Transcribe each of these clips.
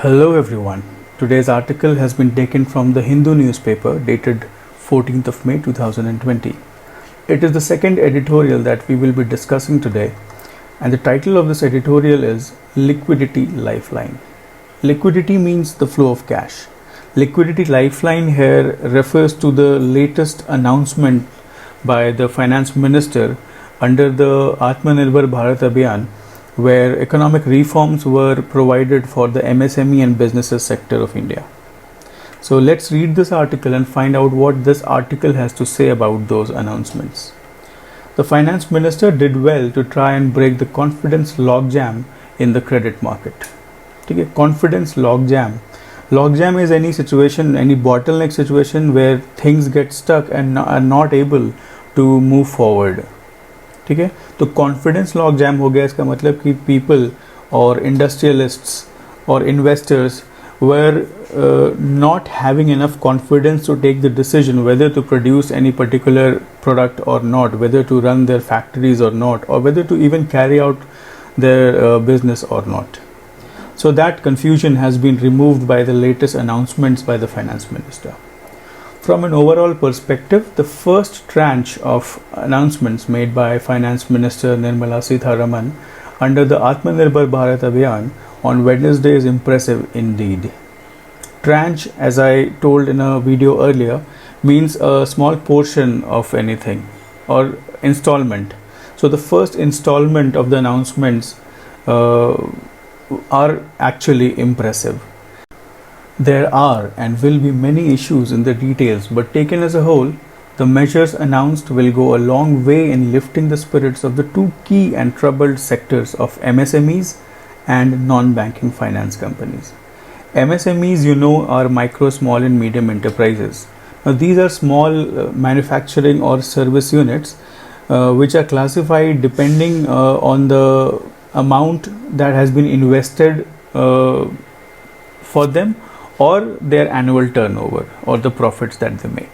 Hello everyone. Today's article has been taken from the Hindu newspaper dated 14th of May 2020. It is the second editorial that we will be discussing today, and the title of this editorial is Liquidity Lifeline. Liquidity means the flow of cash. Liquidity Lifeline here refers to the latest announcement by the finance minister under the Atmanirbhar Bharat Abhiyan, where economic reforms were provided for the MSME and businesses sector of India. So let's read this article and find out what this article has to say about those announcements. The finance minister did well to try and break the confidence logjam in the credit market. Okay, confidence logjam. Logjam is any situation, any bottleneck situation where things get stuck and are not able to move forward. ठीक है, तो confidence lock jam हो गया. इसका मतलब कि people और industrialists और investors were not having enough confidence to take the decision whether to produce any particular product or not, whether to run their factories or not, or whether to even carry out their business or not. So that confusion has been removed by the latest announcements by the finance minister. From an overall perspective, the first tranche of announcements made by Finance Minister Nirmala Sitharaman under the Atmanirbhar Bharat Abhiyan on Wednesday is impressive indeed. Tranche, as I told in a video earlier, means a small portion of anything or installment. So the first installment of the announcements are actually impressive. There are and will be many issues in the details, but taken as a whole, the measures announced will go a long way in lifting the spirits of the two key and troubled sectors of MSMEs and non-banking finance companies. MSMEs, are micro, small and medium enterprises. Now, these are small manufacturing or service units which are classified depending on the amount that has been invested for them, or their annual turnover or the profits that they make.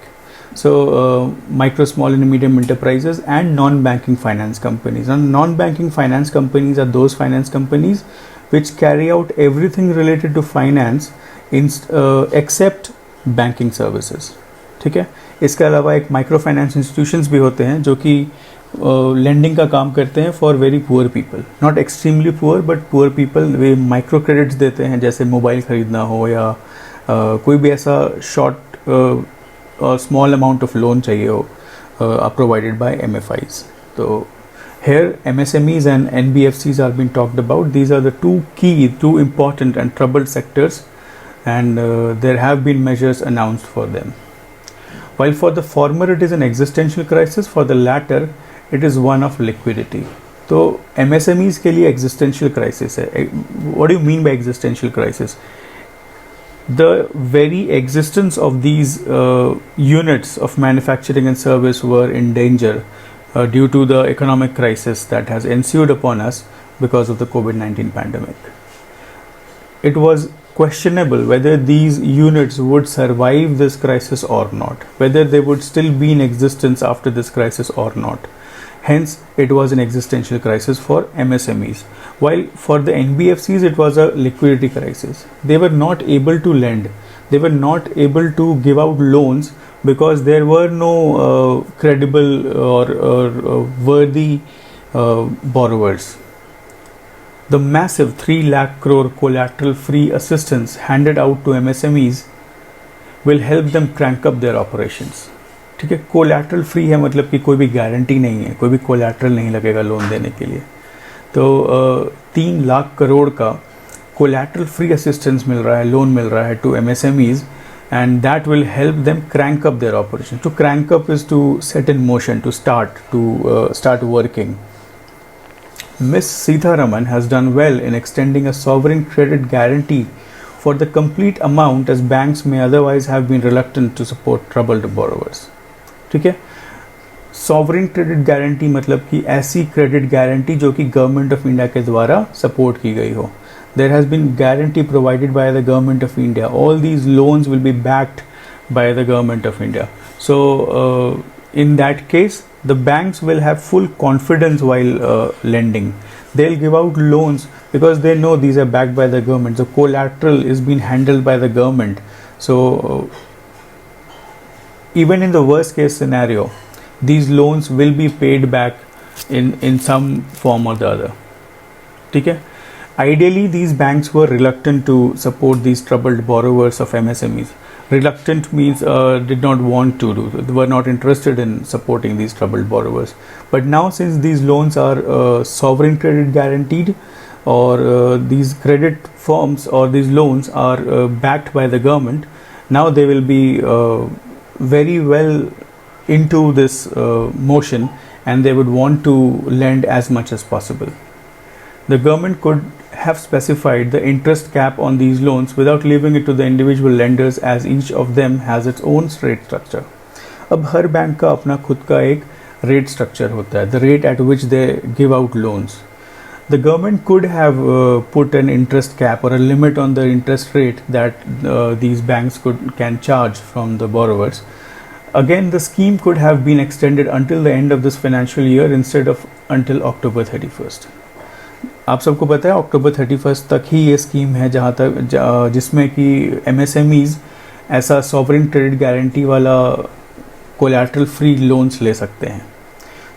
So micro, small and medium enterprises and non-banking finance companies. And non-banking finance companies are those finance companies which carry out everything related to finance except banking services. ठीक है, इसके अलावा एक micro finance institutions भी होते हैं जो कि लेंडिंग का काम करते हैं for very poor people, not extremely poor but poor people. Way micro credits देते हैं, जैसे मोबाइल ख़रीदना हो या कोई भी ऐसा short small amount of loan चाहिए हो, are provided by MFIs. So here MSMEs and NBFCs are being talked about. These are the two important and troubled sectors, and there have been measures announced for them. While for the former it is an existential crisis, for the latter it is one of liquidity. तो MSMEs के लिए existential crisis है. What do you mean by existential crisis? The very existence of these units of manufacturing and service were in danger due to the economic crisis that has ensued upon us because of the COVID-19 pandemic. It was questionable whether these units would survive this crisis or not, whether they would still be in existence after this crisis or not. Hence, it was an existential crisis for MSMEs. While for the NBFCs, it was a liquidity crisis. They were not able to lend. They were not able to give out loans because there were no credible or worthy borrowers. The massive 3 lakh crore collateral free assistance handed out to MSMEs will help them crank up their operations. ठीक है, collateral free है मतलब कि कोई भी guarantee नहीं है, कोई भी कोलैटरल नहीं लगेगा लोन देने के लिए. तो 3 लाख करोड़ का कोलैटरल फ्री असिस्टेंस मिल रहा है, लोन मिल रहा है to MSMEs, and that will help them crank up their operation. To crank up is to set in motion, to start working. Ms. Sitharaman has done well in extending a sovereign credit guarantee for the complete amount, as banks may otherwise have been reluctant to support troubled borrowers. ठीक है, sovereign credit guarantee मतलब कि ऐसी credit guarantee जो कि government of India के द्वारा support की गई हो. There has been guarantee provided by the government of India. All these loans will be backed by the government of India. So in that case, the banks will have full confidence while lending. They'll give out loans because they know these are backed by the government. The collateral is being handled by the government. So even in the worst case scenario, these loans will be paid back in some form or the other. Okay? Ideally, these banks were reluctant to support these troubled borrowers of MSMEs. Reluctant means did not want to do, they were not interested in supporting these troubled borrowers. But now, since these loans are sovereign credit guaranteed, or these credit firms or these loans are backed by the government, now they will be very well into this motion, and they would want to lend as much as possible. The government could have specified the interest cap on these loans without leaving it to the individual lenders, as each of them has its own rate structure. अब हर bank का अपना खुद का एक rate structure होता है, the rate at which they give out loans. The government could have put an interest cap or a limit on the interest rate that these banks can charge from the borrowers. Again, the scheme could have been extended until the end of this financial year instead of until October 31st. आप सबको पता है अक्टूबर 31 तक ही ये scheme है जहाँ तक जिसमें कि MSMEs ऐसा सॉवरेन क्रेडिट गारंटी वाला कोलैटरल फ्री लोन्स ले सकते हैं.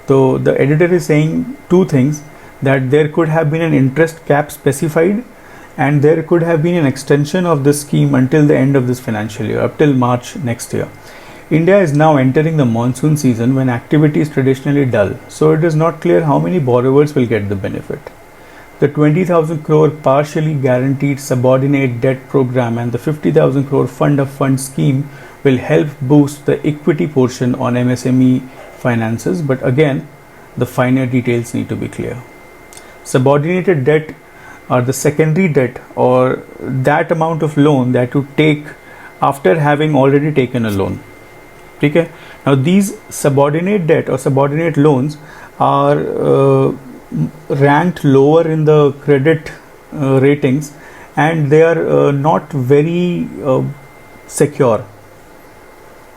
तो the editor is saying two things, that there could have been an interest cap specified, and there could have been an extension of this scheme until the end of this financial year, up till March next year. India is now entering the monsoon season when activity is traditionally dull, so it is not clear how many borrowers will get the benefit. The 20,000 crore partially guaranteed subordinate debt program and the 50,000 crore fund of funds scheme will help boost the equity portion on MSME finances, but again, the finer details need to be clear. Subordinated debt are the secondary debt, or that amount of loan that you take after having already taken a loan. Okay? Now these subordinate debt or subordinate loans are ranked lower in the credit ratings, and they are not very secure.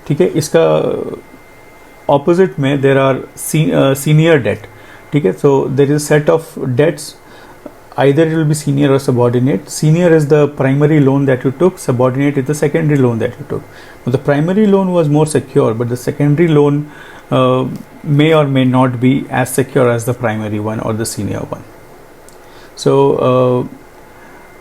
ठीक है, इसका opposite में there are senior debt. ठीक है, so there is a set of debts, either it will be senior or subordinate. Senior is the primary loan that you took, subordinate is the secondary loan that you took. Now, the primary loan was more secure, but the secondary loan may or may not be as secure as the primary one or the senior one. So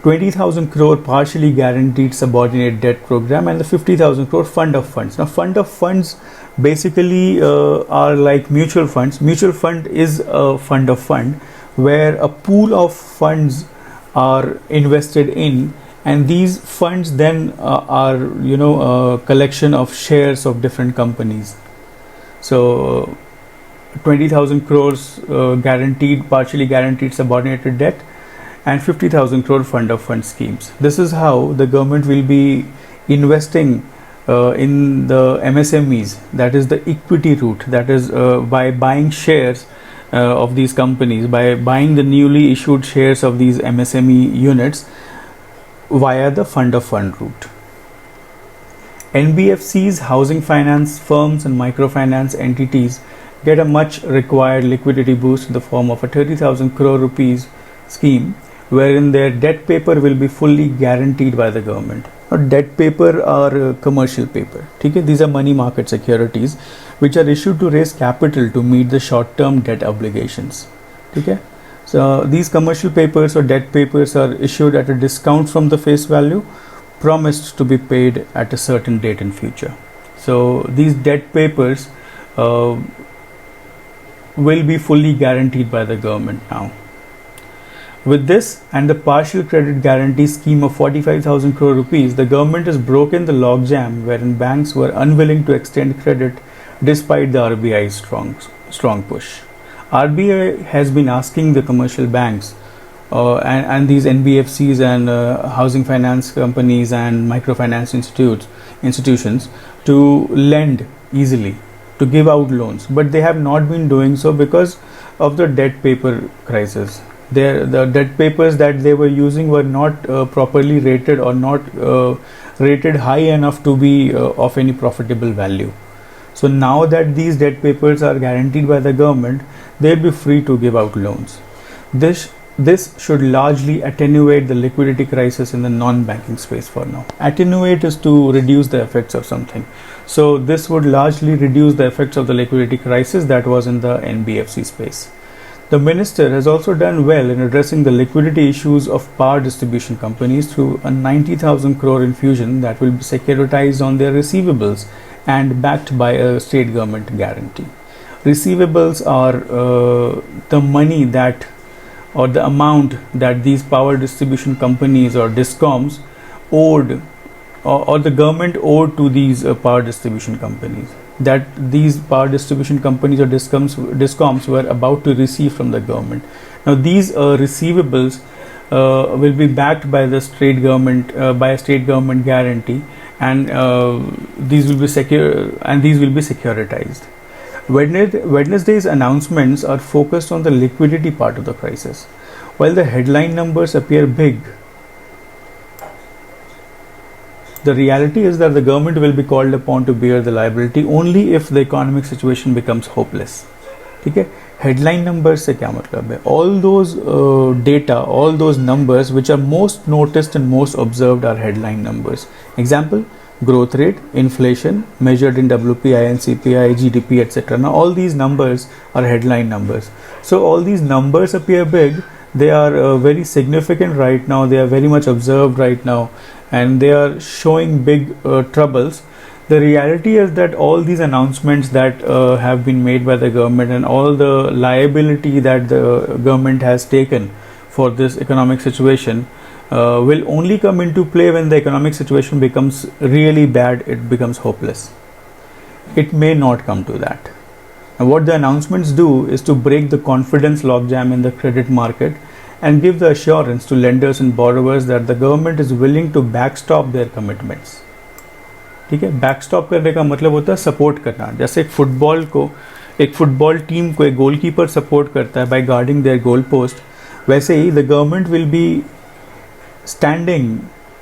20,000 crore partially guaranteed subordinate debt program and the 50,000 crore fund of funds. Now fund of funds basically are like mutual funds. Mutual fund is a fund of fund where a pool of funds are invested in, and these funds then are a collection of shares of different companies. So 20,000 crores guaranteed, partially guaranteed subordinated debt, and 50,000 crore fund of fund schemes. This is how the government will be investing in the MSMEs, that is the equity route, that is by buying shares of these companies, by buying the newly issued shares of these MSME units via the fund of fund route. NBFCs, housing finance firms and microfinance entities get a much required liquidity boost in the form of a 30,000 crore rupees scheme, wherein their debt paper will be fully guaranteed by the government. Now, debt paper are commercial paper. Okay? These are money market securities which are issued to raise capital to meet the short-term debt obligations. Okay? So these commercial papers or debt papers are issued at a discount from the face value, promised to be paid at a certain date in future. So these debt papers will be fully guaranteed by the government now. With this and the partial credit guarantee scheme of 45,000 crore rupees, the government has broken the logjam wherein banks were unwilling to extend credit despite the RBI's strong push. RBI has been asking the commercial banks and these NBFCs and housing finance companies and microfinance institutions to lend easily, to give out loans, but they have not been doing so because of the debt paper crisis. The debt papers that they were using were not properly rated or not rated high enough to be of any profitable value. So now that these debt papers are guaranteed by the government, they'll be free to give out loans. This should largely attenuate the liquidity crisis in the non-banking space for now. Attenuate is to reduce the effects of something. So this would largely reduce the effects of the liquidity crisis that was in the NBFC space. The minister has also done well in addressing the liquidity issues of power distribution companies through a 90,000 crore infusion that will be securitized on their receivables and backed by a state government guarantee. Receivables are the money that, or the amount that these power distribution companies or DISCOMs owed, or the government owed to these power distribution companies, that these power distribution companies or DISCOMs were about to receive from the government. Now these receivables will be backed by the state government, by a state government guarantee, and these will be securitized. Wednesday's announcements are focused on the liquidity part of the crisis. While the headline numbers appear big, the reality is that the government will be called upon to bear the liability only if the economic situation becomes hopeless. ठीक है, headline numbers से क्या मतलब है? All those data, all those numbers which are most noticed and most observed are headline numbers. Example: growth rate, inflation measured in WPI and CPI, GDP, etc. Now all these numbers are headline numbers. So all these numbers appear big. They are very significant right now. They are very much observed right now, and they are showing big troubles. The reality is that all these announcements that have been made by the government and all the liability that the government has taken for this economic situation will only come into play when the economic situation becomes really bad, it becomes hopeless. It may not come to that. And what the announcements do is to break the confidence logjam in the credit market and give the assurance to lenders and borrowers that the government is willing to backstop their commitments. ठीक है, backstop करने का मतलब होता है support करना. जैसे एक फुटबॉल टीम को एक गोलकीपर सपोर्ट करता है by guarding their goal post, वैसे ही the government will be standing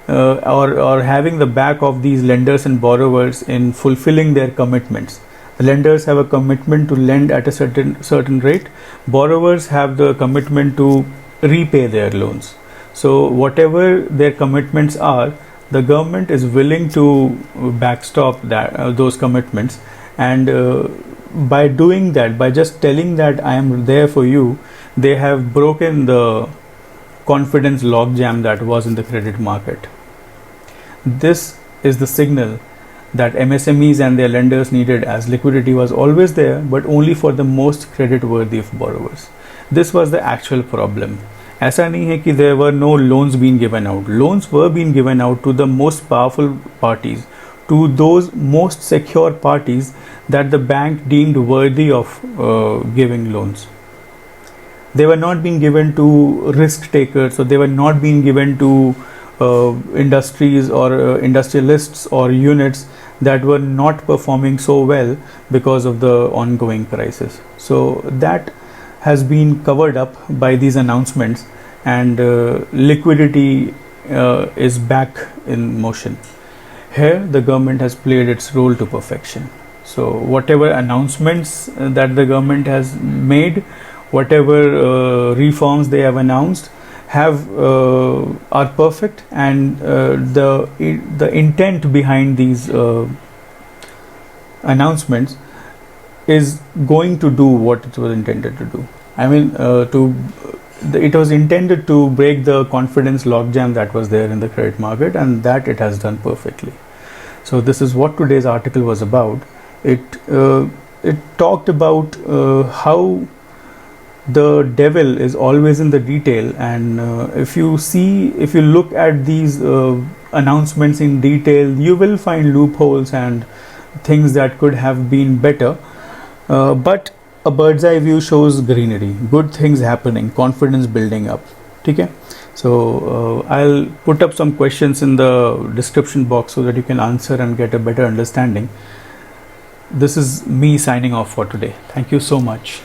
or having the back of these lenders and borrowers in fulfilling their commitments. The lenders have a commitment to lend at a certain rate. Borrowers have the commitment to repay their loans. So whatever their commitments are, the government is willing to backstop those commitments, and by doing that, by just telling that I am there for you, they have broken the confidence logjam that was in the credit market. This is the signal that MSMEs and their lenders needed, as liquidity was always there but only for the most credit worthy of borrowers. This was the actual problem. ऐसा नहीं है कि there were no loans being given out. Loans were being given out to the most powerful parties, to those most secure parties that the bank deemed worthy of giving loans. They were not being given to risk takers, so they were not being given to industries or industrialists or units that were not performing so well because of the ongoing crisis. So that has been covered up by these announcements, and liquidity is back in motion. Here the government has played its role to perfection. So whatever announcements that the government has made, whatever reforms they have announced are perfect, and the intent behind these announcements is going to do what it was intended to do. I mean, it was intended to break the confidence logjam that was there in the credit market, and that it has done perfectly. So this is what today's article was about. It talked about how the devil is always in the detail, and if you look at these announcements in detail, you will find loopholes and things that could have been better, but a bird's eye view shows greenery, good things happening, confidence building up. Okay, so I'll put up some questions in the description box so that you can answer and get a better understanding. This is me signing off for today. Thank you so much.